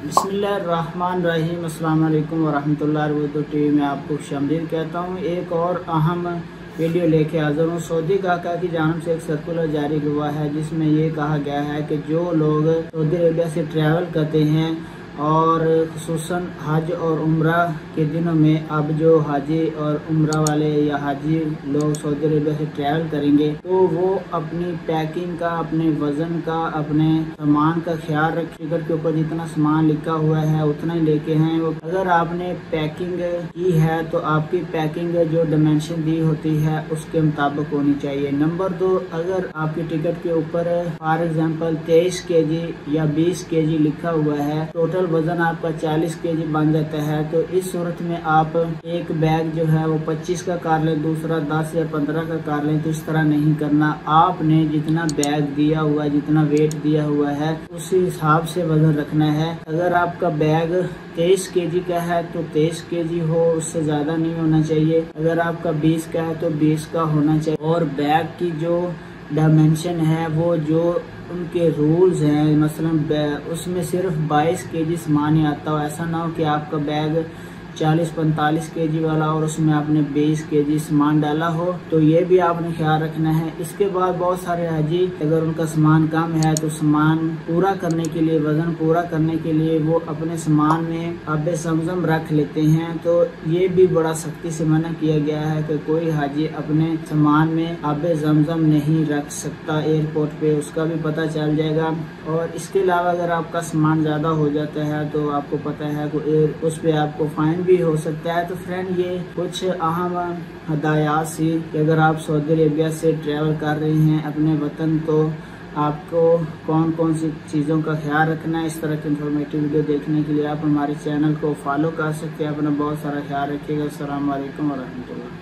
बिस्मिल्लाहिर्रहमानिर्रहीम। अस्सलाम वालेकुम वरहमतुल्लाहि वबरकातुहू। में आपको खुशामदीद कहता हूँ। एक और अहम वीडियो लेके हाजिर हूँ। सऊदी काका की जानिब से एक सर्कुलर जारी हुआ है जिसमें ये कहा गया है कि जो लोग सऊदी अरबिया से ट्रैवल करते हैं और खुसूसन हज और उम्रा के दिनों में अब जो हाजी और उम्रा वाले या हाजी लोग सऊदी अरबिया से ट्रैवल करेंगे तो वो अपनी पैकिंग का, अपने वजन का, अपने सामान का ख्याल रखें। टिकट के ऊपर जितना सामान लिखा हुआ है उतना ही लेके हैं। अगर आपने पैकिंग की है तो आपकी पैकिंग जो डायमेंशन दी होती है उसके मुताबिक होनी चाहिए। नंबर 2, अगर आपकी टिकट के ऊपर फॉर एग्जाम्पल 23 kg या 20 kg लिखा हुआ है, टोटल वजन आपका 40 kg बन जाता है, तो इस सूरत में आप एक बैग जो है वो 25 का कर लें, दूसरा 10 या 15 का कर लें। तो इस तरह नहीं करना। आपने जितना बैग दिया हुआ है, जितना वेट दिया हुआ है, उसी हिसाब से वजन रखना है। अगर आपका बैग 23 kg का है तो 23 kg हो, उससे ज्यादा नहीं होना चाहिए। अगर आपका 20 का है तो 20 का होना चाहिए। और बैग की जो डायमेंशन है वो जो उनके रूल्स हैं, मसलन उसमें सिर्फ 22 kg सामान ही आता हो। ऐसा ना हो कि आपका बैग 40-45 kg वाला और उसमें आपने 20 kg सामान डाला हो, तो ये भी आपने ख्याल रखना है। इसके बाद बहुत सारे हाजी अगर उनका सामान कम है तो सामान पूरा करने के लिए, वजन पूरा करने के लिए वो अपने सामान में आबे ज़मज़म रख लेते हैं। तो ये भी बड़ा सख्ती से मना किया गया है कि कोई हाजी अपने सामान में आबे ज़मज़म नहीं रख सकता। एयरपोर्ट पे उसका भी पता चल जाएगा। और इसके अलावा अगर आपका सामान ज़्यादा हो जाता है तो आपको पता है उस पर आपको फाइन भी हो सकता है। तो फ्रेंड, ये कुछ अहम हदायत सी कि अगर आप सऊदी अरबिया से ट्रैवल कर रहे हैं अपने वतन, तो आपको कौन कौन सी चीज़ों का ख्याल रखना है। इस तरह की इंफॉर्मेटिव वीडियो देखने के लिए आप हमारे चैनल को फॉलो कर सकते हैं। अपना बहुत सारा ख्याल रखिएगा। अस्सलाम वालेकुम वरहमतुल्लाह।